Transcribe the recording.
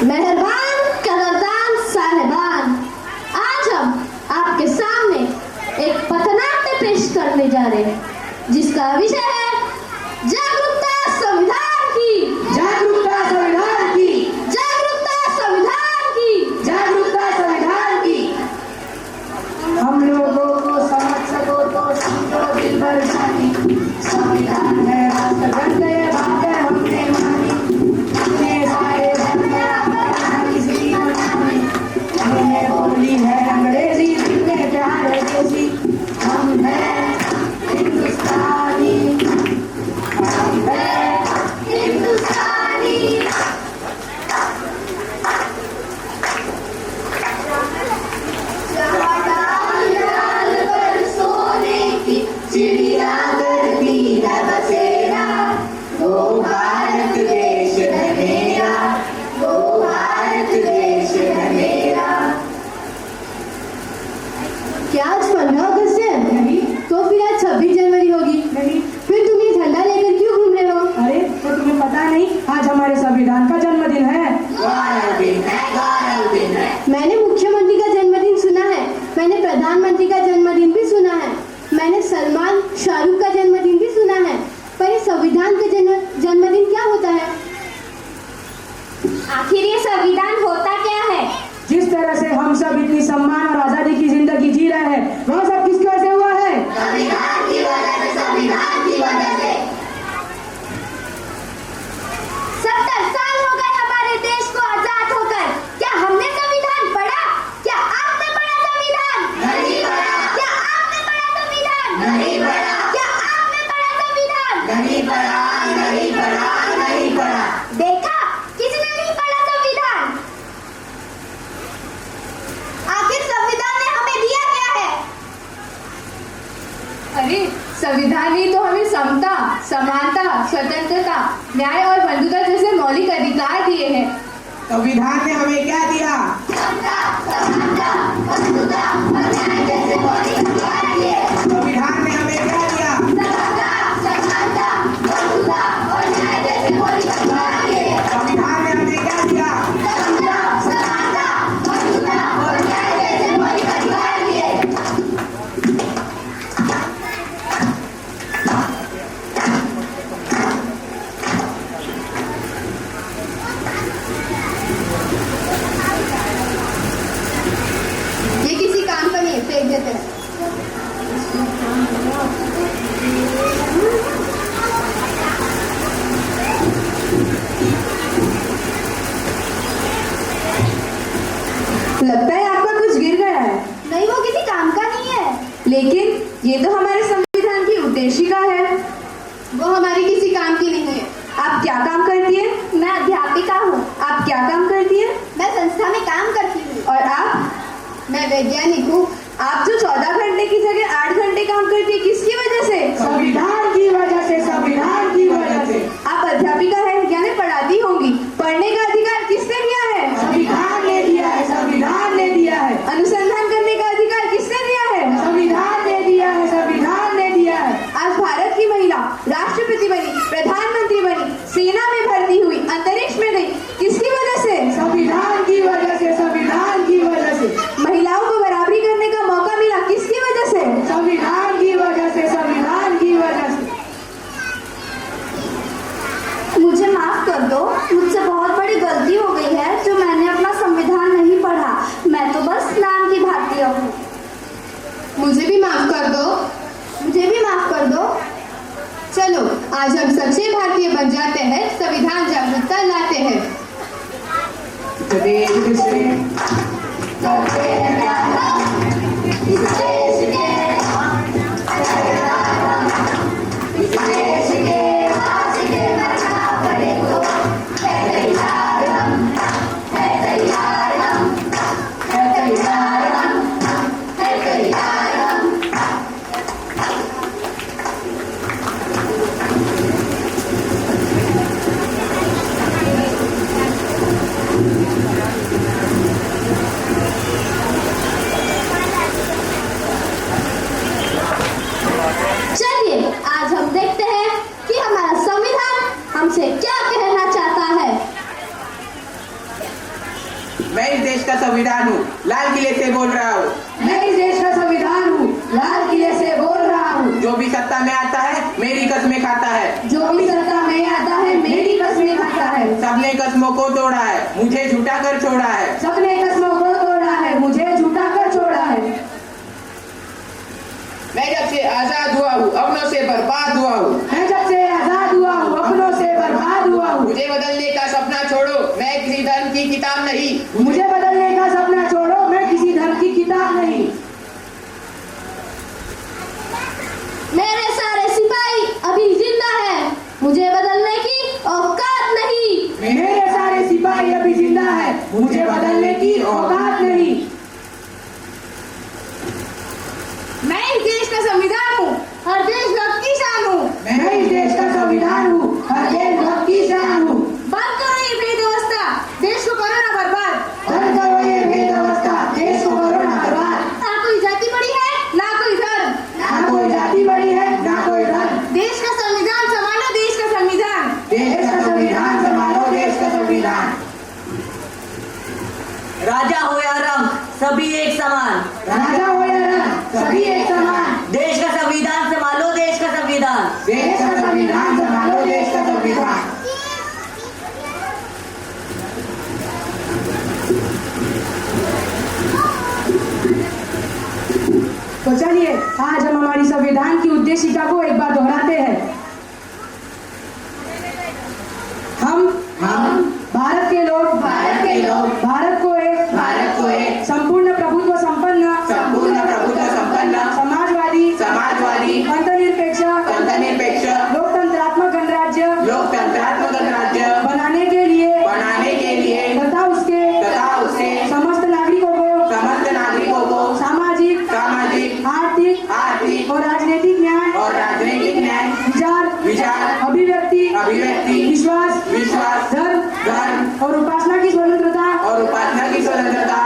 मेहरबान कदरदान साहिबान, आज हम आपके सामने एक पथनाट्य पेश करने जा रहे हैं जिसका विषय है जागरूकता संविधान की। जागरूकता संविधान की। जागरूकता संविधान की। जागरूकता संविधान की। हम लोगों को समझ सको तो समझो दिल भर जानी, संविधान है राष्ट्र गंध ये बातें हमने मानी, इतने सारे हमने बोली है अंग्रेजी, दिल में प्यार है देसी, हम हैं हिंदुस्तानी, हम हैं हिंदुस्तानी। लाल पर सोने की चिड़िया करती है बसेरा, वो भारत देश है मेरा, वो भारत देश है मेरा। क्या आज 15 अगस्त है? नहीं। तो फिर आज 26 जनवरी होगी। नहीं। फिर तुम ये झंडा लेकर क्यों घूम रहे हो? अरे तो तुम्हें पता नहीं आज हमारे संविधान का जन्मदिन है। गौरव दिन है, गौरव दिन है। मैंने मुख्यमंत्री का जन्मदिन सुना है, मैंने प्रधानमंत्री का जन्मदिन भी सुना है, मैंने सलमान शाहरुख का जन्मदिन भी सुना है, पर ये संविधान का जन्मदिन क्या होता है? आखिर ये संविधान होता क्या है? जिस तरह से हम सब इतनी सम्मान और आजादी की जिंदगी जी रहे हैं, वह सब किसकी वजह से हुआ है? संविधान की वजह से, संविधान की वजह से। 70 साल हो गए हमारे देश को आजाद होकर, क्या हमने संविधान पढ़ा? क्या आपने पढ़ा संविधान? नहीं पढ़ा। क्या आपने पढ़ा संविधान? नहीं पढ़ा। क्या आपने पढ़ा संविधान? नहीं पढ़ा, नहीं पढ़ा, नहीं पढ़ा। देखा, किसने नहीं पढ़ा संविधान? आखिर संविधान ने हमें दिया क्या है? अरे संविधान ने तो हमें समता, समानता, स्वतंत्रता, न्याय और बंधुता जैसे मौलिक अधिकार दिए हैं। संविधान ने हमें क्या दिया? समता, समानता, बंधुता और न्याय जैसे मौलिक अधिकार दिए। संविधान ने हमें क्या दिया? समता, समानता, बंधुता और न्याय जैसे मौलिक अधिकार दिए। संविधान ने हमें क्या दिया? समता, समानता, बंधुता और न्याय जैसे मौलिक अधिकार दिए। ये किसी काम का नहीं है, फेंक देते हैं। लगता है आपका कुछ गिर गया है। नहीं, वो किसी काम का नहीं है, लेकिन ये तो हमारे संविधान की उद्देशिका है। वो हमारी किसी काम की नहीं है। आप क्या काम करती है? मैं अध्यापिका हूँ। आप क्या काम करती है? मैं संस्था में काम करती हूँ। और आप? मैं वैज्ञानिक हूँ। आप जो 14 घंटे की जगह 8 घंटे काम करती है, किसकी वजह से? संविधान की वजह से, संविधान की वजह से। आप अध्यापिका है, यानी पढ़ाती होंगी। पढ़ने का अधिकार किसने दिया है? संविधान ने दिया है, संविधान ने दिया है। अनुसंधान करने का अधिकार किसने दिया है? संविधान ने दिया है, संविधान ने दिया है। आज भारत की महिला राष्ट्रपति बनी, प्रधानमंत्री बनी, सेना में भर्ती हुई, अंतरिक्ष में गई, किसकी वजह से? संविधान की वजह से, संविधान की वजह से। महिलाओं को बराबरी करने का मौका मिला, किसकी वजह से? संविधान की वजह से, संविधान की वजह से। मुझे माफ कर दो, मुझसे बहुत बड़ी गलती हो गई है जो मैंने अपना संविधान नहीं पढ़ा। मैं तो बस नाम की भारतीय हूँ। मुझे भी माफ कर दो। मुझे भी माफ कर दो। चलो आज हम सच्चे भारतीय बन जाते हैं, संविधान जागरूकता लाते हैं। देश से करते हैं प्यार, इस देश के, इस देश कस्में खाता है, जो भी सत्ता में आता है मेरी कस्में खाता है। सबने कस्मों को तोड़ा है, मुझे झूठा कर छोड़ा है। सबने कस्मों को तोड़ा है, मुझे झूठा कर छोड़ा है। मैं जब से आजाद हुआ हूँ अपनों से बर्बाद हुआ हूँ। मैं जब से आजाद हुआ हूँ अपनों से बर्बाद हुआ हूँ। मुझे बदलने का सपना छोड़ो, मैं किसी धर्म की किताब नहीं। मुझे बदलने का सपना छोड़ो, मैं किसी धर्म की किताब नहीं। मेरे सारे सिपाही अभी जिंदा है, मुझे बदलने की औकात नहीं। मेरे सारे सिपाही अभी जिंदा है, मुझे बदलने की औकात नहीं। मैं इस देश का संविधान हूँ, हर देशभक्त की शान हूँ। मैं इस देश का संविधान हूँ, हर देशभक्त की शान हूँ। बंद करो ये भेदवस्था, देश को करो ना बर्बाद। बंद करो ये भेदवस्था, देश को करो ना बर्बाद। ना कोई जाति बड़ी है, ना कोई धर्म। ना कोई जाति बड़ी है, ना कोई धर्म। देश का संविधान संभालो, देश का संविधान। देश का संविधान संभालो, देश का संविधान। राजा हो या रंग सभी एक समान, राजा हो या रंग सभी एक समान। देश का संविधान संभालो, देश का संविधान। देश का संविधान संभालो, देश का संविधान। तो चलिए आज हम हमारी संविधान की उद्देशिका को एक बार दोहराते हैं। हम भारत के लोग भारत को एक संपूर्ण प्रभुत्व संपन्न समाजवादी धर्मनिरपेक्ष लोकतंत्रात्मक गणराज्य बनाने के लिए तथा उसके समस्त नागरिकों को सामाजिक आर्थिक और राजनीतिक न्याय विचार अभिव्यक्ति विश्वास धर्म और उपासना की स्वतंत्रता